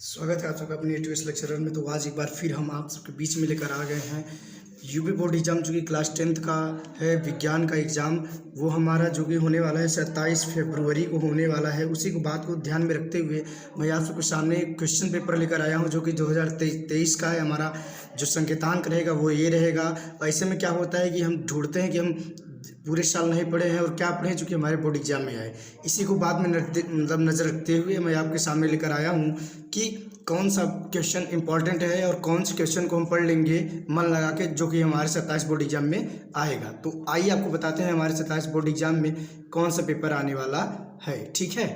स्वागत है आप सबका अपने यूट्यूब लेक्चरर में। तो आज एक बार फिर हम आप सबके बीच में लेकर आ गए हैं यूपी बोर्ड एग्ज़ाम, जो कि क्लास 10th का है, विज्ञान का एग्ज़ाम। वो हमारा जो कि होने वाला है 27 फरवरी को होने वाला है। उसी को बात को ध्यान में रखते हुए मैं आप सबके सामने एक क्वेश्चन पेपर लेकर आया हूं, जो कि 2023 का है। हमारा जो संकेतांक रहेगा वो ये रहेगा। ऐसे में क्या होता है कि हम ढूंढते हैं कि हम पूरे साल नहीं पढ़े हैं और क्या पढ़े हैं, चूँकि हमारे बोर्ड एग्जाम में आए। इसी को बाद में नज़र रखते हुए मैं आपके सामने लेकर आया हूँ कि कौन सा क्वेश्चन इंपॉर्टेंट है और कौन से क्वेश्चन को हम पढ़ लेंगे मन लगा के, जो कि हमारे 27 बोर्ड एग्जाम में आएगा। तो आइए आपको बताते हैं हमारे 27 बोर्ड एग्जाम में कौन सा पेपर आने वाला है। ठीक है,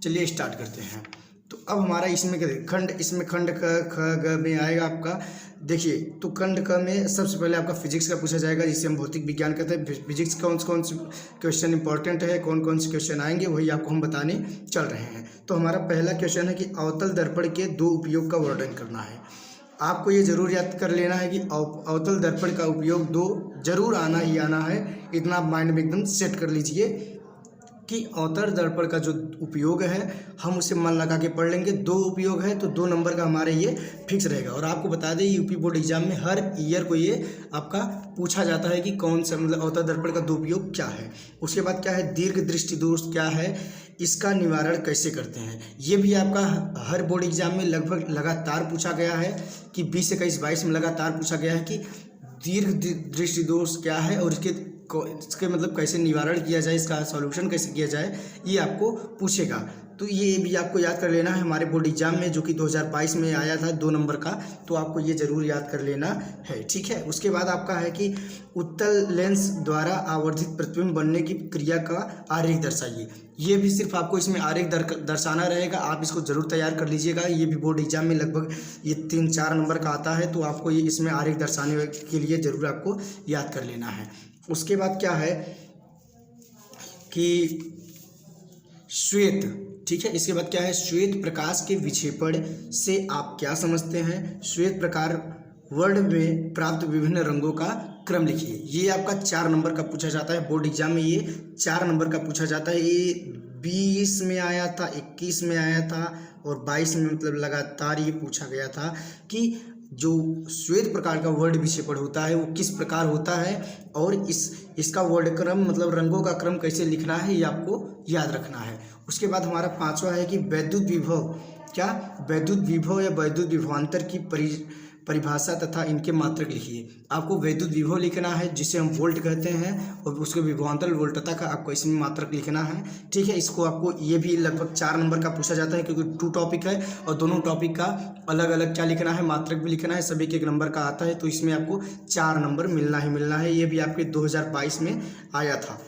चलिए स्टार्ट करते हैं। तो अब हमारा इसमें खंड, इसमें खंड ख ग में आएगा आपका। देखिए, तो खंड क में सबसे पहले आपका फिजिक्स का पूछा जाएगा, जिसे हम भौतिक विज्ञान कहते हैं। फिजिक्स कौन से क्वेश्चन इंपॉर्टेंट है, कौन कौन से क्वेश्चन आएंगे, वही आपको हम बताने चल रहे हैं। तो हमारा पहला क्वेश्चन है कि अवतल दर्पण के दो उपयोग का वर्णन करना है। आपको ये जरूर याद कर लेना है कि अवतल दर्पण का उपयोग दो जरूर आना ही आना है। इतना आप माइंड में एकदम सेट कर लीजिए कि अवतल दर्पण का जो उपयोग है हम उसे मन लगा के पढ़ लेंगे। दो उपयोग है तो 2 नंबर का हमारे ये फिक्स रहेगा। और आपको बता दें, यूपी बोर्ड एग्जाम में हर ईयर को ये आपका पूछा जाता है कि कौन सा मतलब अवतल दर्पण का दो उपयोग क्या है। उसके बाद क्या है, दीर्घ दृष्टि दोष क्या है, इसका निवारण कैसे करते हैं। ये भी आपका हर बोर्ड एग्जाम में लगभग लगातार पूछा गया है कि 20, 21, 22 में लगातार पूछा गया है कि दीर्घ दृष्टि दोष क्या है और इसके मतलब कैसे निवारण किया जाए, इसका सॉल्यूशन कैसे किया जाए, ये आपको पूछेगा। तो ये भी आपको याद कर लेना है हमारे बोर्ड एग्जाम में, जो कि 2022 में आया था 2 नंबर का। तो आपको ये जरूर याद कर लेना है। ठीक है, उसके बाद आपका है कि उत्तल लेंस द्वारा आवर्धित प्रतिबिंब बनने की क्रिया का आरेख दर्शाइए। ये भी सिर्फ आपको इसमें आरेख दर्शाना रहेगा। आप इसको जरूर तैयार कर लीजिएगा। ये भी बोर्ड एग्जाम में लगभग ये 3-4 नंबर का आता है। तो आपको ये इसमें आरेख दर्शाने के लिए जरूर आपको याद कर लेना है। उसके बाद क्या है कि श्वेत, ठीक है, इसके बाद क्या है, श्वेत प्रकाश के विक्षेपण से आप क्या समझते हैं। श्वेत प्रकार वर्ड में प्राप्त विभिन्न रंगों का क्रम लिखिए। ये आपका 4 नंबर का पूछा जाता है बोर्ड एग्जाम में। ये 4 नंबर का पूछा जाता है। ये 20 में आया था, 21 में आया था और 22 में मतलब लगातार ये पूछा गया था कि जो श्वेत प्रकार का वर्ड विक्षेपण होता है वो किस प्रकार होता है और इसका वर्ड क्रम मतलब रंगों का क्रम कैसे लिखना है, ये आपको याद रखना है। उसके बाद हमारा 5वां है कि वैद्युत विभव, क्या वैद्युत विभव या वैद्युत विभवांतर की परिभाषा तथा इनके मात्रक लिखिए। आपको वैद्युत विभव लिखना है, जिसे हम वोल्ट कहते हैं, और उसके विभवांतर वोल्टता का आपको इसमें मात्रक लिखना है। ठीक है, इसको आपको ये भी लगभग 4 नंबर का पूछा जाता है, क्योंकि 2 टॉपिक है और दोनों टॉपिक का अलग अलग क्या लिखना है, मात्रक भी लिखना है। सभी के 1 नंबर का आता है, तो इसमें आपको 4 नंबर मिलना ही मिलना है। ये भी आपके 2022 में आया था,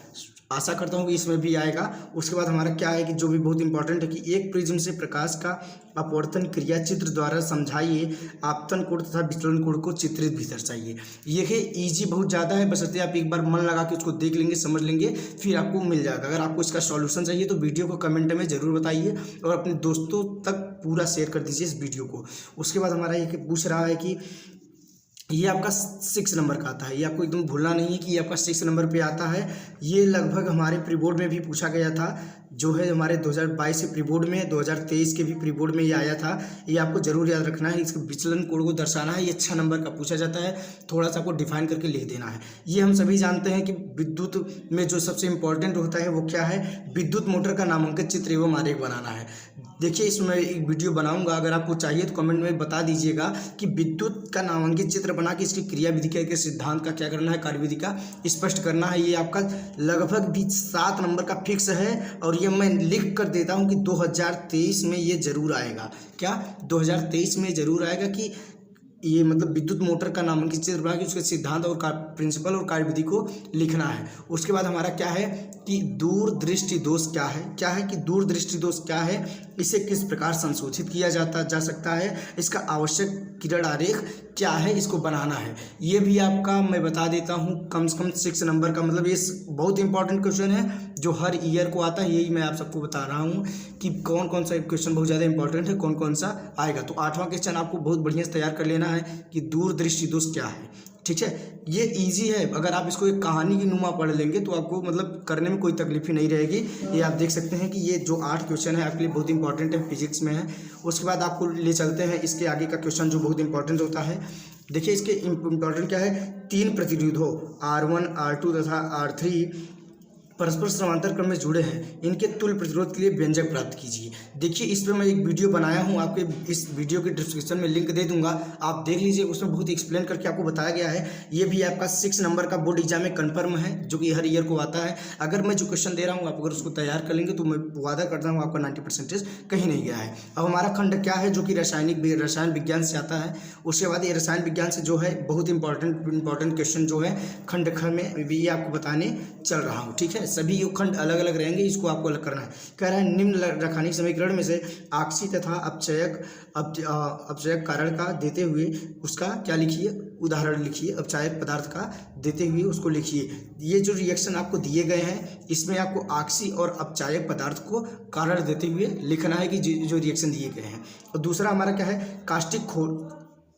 आशा करता हूँ कि इसमें भी आएगा। उसके बाद हमारा क्या है कि जो भी बहुत इंपॉर्टेंट है कि एक प्रिज्म से प्रकाश का अपवर्तन क्रिया चित्र द्वारा समझाइए। आपतन कोण तथा विचलन कोण को चित्रित भी दर्शाइए। ये है इजी बहुत ज़्यादा है, बस आप एक बार मन लगा के उसको देख लेंगे, समझ लेंगे, फिर आपको मिल जाएगा। अगर आपको इसका सॉल्यूशन चाहिए तो वीडियो को कमेंट में ज़रूर बताइए और अपने दोस्तों तक पूरा शेयर कर दीजिए इस वीडियो को। उसके बाद हमारा ये पूछ रहा है कि ये आपका 6 नंबर का आता है। ये आपको एकदम भूलना नहीं है कि ये आपका 6 नंबर पे आता है। ये लगभग हमारे प्री बोर्ड में भी पूछा गया था, जो है हमारे 2022 के प्री बोर्ड में, 2023 के भी प्री बोर्ड में ये आया था। ये आपको जरूर याद रखना है। इसके विचलन कोण को दर्शाना है। ये 6 नंबर का पूछा जाता है। थोड़ा सा आपको डिफाइन करके लिख देना है। ये हम सभी जानते हैं कि विद्युत में जो सबसे इंपॉर्टेंट होता है वो क्या है, विद्युत मोटर का नामांकित चित्र एवं आरेख बनाना है। देखिए, इसमें एक वीडियो बनाऊंगा, अगर आपको चाहिए तो कमेंट में बता दीजिएगा कि विद्युत का नामांकित चित्र बना के इसकी क्रिया विधि के सिद्धांत का क्या करना है, कार्यविधि का स्पष्ट करना है। ये आपका लगभग भी 7 नंबर का फिक्स है और ये मैं लिख कर देता हूँ कि 2023 में ये जरूर आएगा। क्या 2023 में जरूर आएगा कि ये मतलब विद्युत मोटर का नामांकित चित्र बना के उसके सिद्धांत और प्रिंसिपल और कार्यविधि को लिखना है। उसके बाद हमारा क्या है कि दूरदृष्टि दोष क्या है। क्या है कि दूरदृष्टि दोष क्या है, इसे किस प्रकार संशोधित किया जा सकता है, इसका आवश्यक किरण आरेख क्या है, इसको बनाना है। ये भी आपका मैं बता देता हूँ कम से कम 6 नंबर का, मतलब ये बहुत इंपॉर्टेंट क्वेश्चन है जो हर ईयर को आता है। यही मैं आप सबको बता रहा हूँ कि कौन कौन सा क्वेश्चन बहुत ज़्यादा इंपॉर्टेंट है, कौन कौन सा आएगा। तो 8वां क्वेश्चन आपको बहुत बढ़िया से तैयार कर लेना है कि दूरदृष्टि दोष क्या है। ठीक है, ये इजी है। अगर आप इसको एक कहानी की नुमा पढ़ लेंगे तो आपको मतलब करने में कोई तकलीफ ही नहीं रहेगी। ये आप देख सकते हैं कि ये जो 8 क्वेश्चन है आपके लिए बहुत इंपॉर्टेंट है, फिजिक्स में है। उसके बाद आपको ले चलते हैं इसके आगे का क्वेश्चन जो बहुत इंपॉर्टेंट होता है। देखिए इसके इम्पोर्टेंट क्या है, 3 प्रतिरोध हो R1, R2 तथा R3 परस्पर समांतर क्रम में जुड़े हैं, इनके तुल्य प्रतिरोध के लिए व्यंजक प्राप्त कीजिए। देखिए इस पर मैं एक वीडियो बनाया हूँ, आपके इस वीडियो के डिस्क्रिप्शन में लिंक दे दूंगा, आप देख लीजिए। उसमें बहुत एक्सप्लेन करके आपको बताया गया है। ये भी आपका 6 नंबर का बोर्ड एग्जाम में कन्फर्म है, जो कि हर ईयर को आता है। अगर मैं जो क्वेश्चन दे रहा हूँ आप अगर उसको तैयार कर लेंगे तो मैं वादा करता हूँ आपका 90% कहीं नहीं गया है। अब हमारा खंड क्या है, जो कि रसायन विज्ञान से आता है। उसके बाद ये रसायन विज्ञान से जो है बहुत इंपॉर्टेंट क्वेश्चन जो है खंड ख में भी आपको बताने चल रहा हूँ। ठीक है, सभी खंड अलग अलग रहेंगे, इसको आपको अलग करना है। कह रहा है निम्न रासायनिक समीकरण में से आक्सी तथा अपचयक कारण का देते हुए उसका क्या लिखिए, उदाहरण लिखिए। अपचायक पदार्थ का देते हुए उसको लिखिए। ये जो रिएक्शन आपको दिए गए हैं इसमें आपको आक्सी और अपचायक पदार्थ को कारण देते हुए लिखना है कि जो रिएक्शन दिए गए हैं। और दूसरा हमारा क्या है,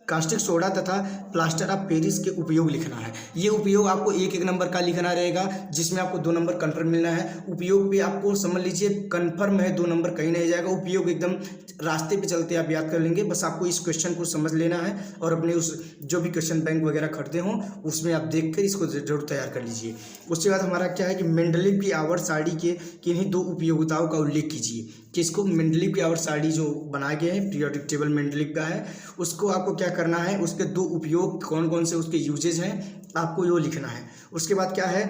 कास्टिक सोडा तथा प्लास्टर ऑफ पेरिस के उपयोग लिखना है। ये उपयोग आपको एक नंबर का लिखना रहेगा, जिसमें आपको 2 नंबर कन्फर्म मिलना है। उपयोग पे आपको समझ लीजिए कन्फर्म है, 2 नंबर कहीं नहीं जाएगा। उपयोग एकदम रास्ते पे चलते आप याद कर लेंगे। बस आपको इस क्वेश्चन को समझ लेना है और अपने उस जो भी क्वेश्चन बैंक वगैरह खरीदे हों उसमें आप देख कर इसको जरूर तैयार कर लीजिए। उसके बाद हमारा क्या है कि मेंडलीव की आवर्त सारणी के किन्हीं 2 उपयोगिताओं का उल्लेख कीजिए। किसको, मेंडलीव की आवर्त सारणी जो बनाए गए हैं, पीरियोडिक टेबल मेंडलीव का है, उसको आपको क्या करना है, उसके 2 उपयोग कौन कौन से उसके यूजेज हैं आपको यो लिखना है। उसके बाद क्या है,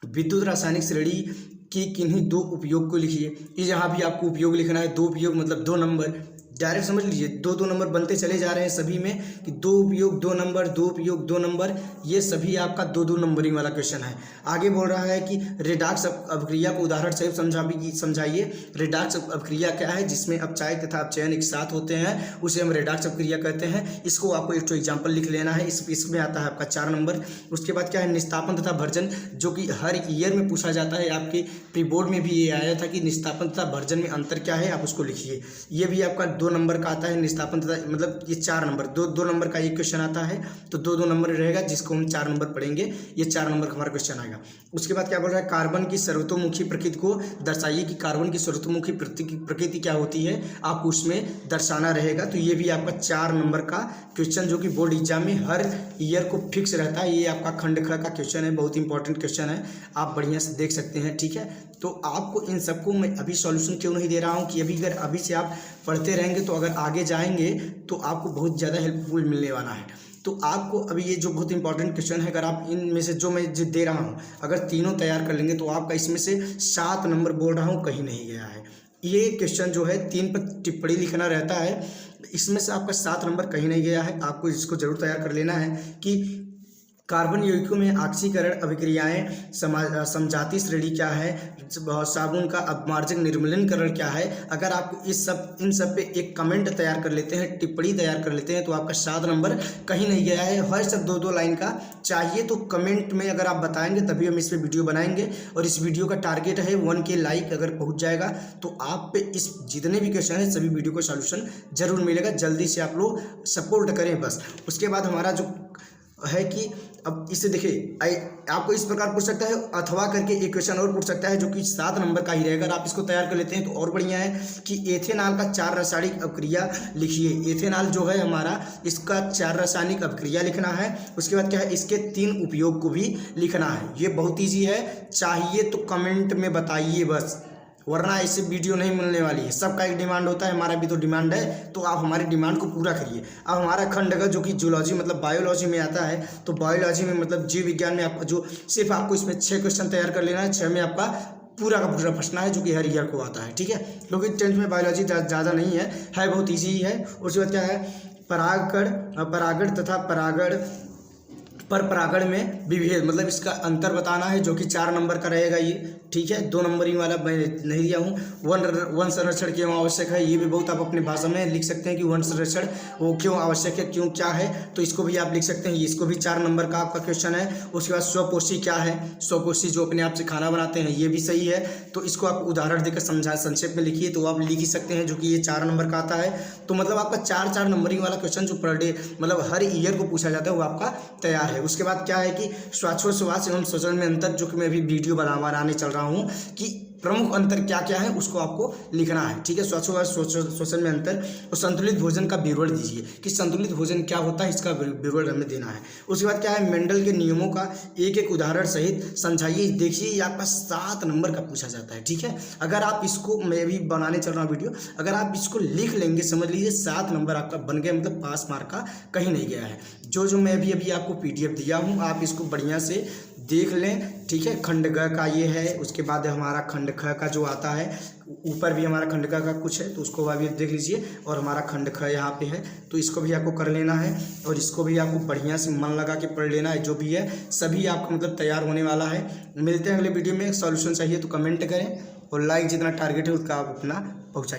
विद्युत रासायनिक श्रेणी कि किन्हीं 2 उपयोग को लिखिए। ये यहाँ भी आपको उपयोग लिखना है। 2 उपयोग मतलब 2 नंबर, डायरेक्ट समझ लीजिए 2 नंबर बनते चले जा रहे हैं सभी में कि 2 उपयोग 2 नंबर, 2 उपयोग 2 नंबर, ये सभी आपका 2 नंबरिंग वाला क्वेश्चन है। आगे बोल रहा है कि रेडॉक्स अभिक्रिया को उदाहरण से समझाइए। रेडॉक्स अभिक्रिया क्या है, जिसमें अपचायक तथा अपचयन एक साथ होते हैं, उसे हम रेडॉक्स अभिक्रिया कहते हैं। इसको आपको एक तो एग्जाम्पल लिख लेना है, इसमें आता है आपका 4 नंबर। उसके बाद क्या है, निस्तापन तथा भर्जन, जो कि हर ईयर में पूछा जाता है। आपके प्री बोर्ड में भी ये आया था कि निस्तापन तथा भर्जन में अंतर क्या है, आप उसको लिखिए। ये भी आपका 2 नंबर का आता है। निस्तापन तथा मतलब ये 4 नंबर, 2 नंबर का एक क्वेश्चन आता है, तो 2 नंबर रहेगा, जिसको हम 4 नंबर पढ़ेंगे। ये 4 नंबर का हमारा क्वेश्चन आएगा। उसके बाद क्या बोल रहा है, कार्बन की सर्वतोमुखी प्रकृति को दर्शाइए कि कार्बन की सर्वतोमुखी प्रकृति क्या होती है, आपको उसमें दर्शाना रहेगा। तो ये भी आपका 4 नंबर का क्वेश्चन, जो कि बोर्ड एग्जाम में हर ईयर को फिक्स रहता है। ये आपका खंड ख का क्वेश्चन है, बहुत इंपॉर्टेंट क्वेश्चन है, आप बढ़िया से देख सकते हैं। ठीक है, तो आपको इन सबको मैं अभी सॉल्यूशन क्यों नहीं दे रहा हूँ कि अभी अगर अभी से आप पढ़ते रहेंगे तो अगर आगे जाएंगे तो आपको बहुत ज़्यादा हेल्पफुल मिलने वाला है। तो आपको अभी ये जो बहुत इंपॉर्टेंट क्वेश्चन है, अगर आप इनमें से जो मैं दे रहा हूँ अगर तीनों तैयार कर लेंगे तो आपका इसमें से 7 नंबर बोल रहा हूँ कहीं नहीं गया है। ये क्वेश्चन जो है 3 पर टिप्पणी लिखना रहता है, इसमें से आपका 7 नंबर कहीं नहीं गया है। आपको इसको जरूर तैयार कर लेना है कि कार्बन यौगिकों में ऑक्सीकरण अभिक्रियाएं समजातीय श्रेणी क्या है, साबुन का अपमार्जक निर्मलीकरण क्या है। अगर आप इन सब पे एक कमेंट तैयार कर लेते हैं, टिप्पणी तैयार कर लेते हैं, तो आपका 7 नंबर कहीं नहीं गया है। हर सब 2 लाइन का चाहिए, तो कमेंट में अगर आप बताएंगे तभी हम इस पर वीडियो बनाएंगे। और इस वीडियो का टारगेट है 1K लाइक अगर पहुँच जाएगा तो आप पे इस जितने भी क्वेश्चन है सभी वीडियो को सॉल्यूशन जरूर मिलेगा। जल्दी से आप लोग सपोर्ट करें बस। उसके बाद हमारा जो है कि अब इसे देखिए, आपको इस प्रकार पूछ सकता है अथवा करके एक क्वेश्चन और पूछ सकता है, जो कि 7 नंबर का ही रहेगा। अगर आप इसको तैयार कर लेते हैं तो और बढ़िया है कि एथेनॉल का 4 रासायनिक अभिक्रिया लिखिए। एथेनॉल जो है हमारा, इसका 4 रासायनिक अभिक्रिया लिखना है। उसके बाद क्या है, इसके 3 उपयोग को भी लिखना है। ये बहुत ईजी है, चाहिए तो कमेंट में बताइए बस, वरना ऐसे वीडियो नहीं मिलने वाली है। सबका एक डिमांड होता है, हमारा भी तो डिमांड है, तो आप हमारी डिमांड को पूरा करिए। अब हमारा खंड का जो कि जूलॉजी मतलब बायोलॉजी में आता है, तो बायोलॉजी में मतलब जीव विज्ञान में आपका जो सिर्फ आपको इसमें 6 क्वेश्चन तैयार कर लेना है। 6 में आपका पूरा का पूरा फंसना है, जो कि हर ईयर को आता है। ठीक है, क्योंकि 10th में बायोलॉजी ज़्यादा नहीं है, बहुत ईजी ही है। उसके बाद क्या है, परागण तथा परागण में विभेद, मतलब इसका अंतर बताना है, जो कि 4 नंबर का रहेगा ये। ठीक है, 2 नंबरिंग वाला मैं नहीं दिया हूँ। वन संरक्षण क्यों आवश्यक है, ये भी बहुत आप अपने भाषा में लिख सकते हैं कि वन संरक्षण वो क्यों आवश्यक है, क्यों क्या है, तो इसको भी आप लिख सकते हैं। इसको भी 4 नंबर का आपका क्वेश्चन है। उसके बाद स्वपोषी क्या है, स्वपोषी जो अपने आप से खाना बनाते हैं, ये भी सही है। तो इसको आप उदाहरण देकर संक्षेप में लिखिए, तो आप लिख ही सकते हैं, जो कि ये 4 नंबर का आता है। तो मतलब आपका 4 नंबरिंग वाला क्वेश्चन जो पर डे मतलब हर ईयर को पूछा जाता है वो आपका तैयार है। है। उसके बाद क्या है कि श्वासोच्छ्वास एवं श्वसन में अंतर, जो कि मैं अभी वीडियो बनाने चल रहा हूँ कि प्रमुख अंतर क्या क्या है उसको आपको लिखना है। ठीक है, श्वसन में अंतर और संतुलित भोजन का विवरण दीजिए कि संतुलित भोजन क्या होता है, इसका विवरण हमें देना है। उसके बाद क्या है, मेंडल के नियमों का एक एक उदाहरण सहित समझाइए। देखिए ये आपका 7 नंबर का पूछा जाता है। ठीक है, अगर आप इसको, मैं भी बनाने चल रहा हूँ वीडियो, अगर आप इसको लिख लेंगे समझ लीजिए 7 नंबर आपका बन गया, मतलब पास मार्क का कहीं नहीं गया है। जो मैं अभी आपको PDF दिया हूँ, आप इसको बढ़िया से देख लें। ठीक है, खंड ग का ये है, उसके बाद हमारा खंड ख का जो आता है, ऊपर भी हमारा खंड क का कुछ है तो उसको भी देख लीजिए, और हमारा खंड ख यहाँ पे है तो इसको भी आपको कर लेना है, और इसको भी आपको बढ़िया से मन लगा के पढ़ लेना है। जो भी है सभी आपका मतलब तैयार होने वाला है। मिलते हैं अगले वीडियो में। सॉल्यूशन चाहिए तो कमेंट करें, और लाइक जितना टारगेट है उसका आप अपना पहुँचाइए।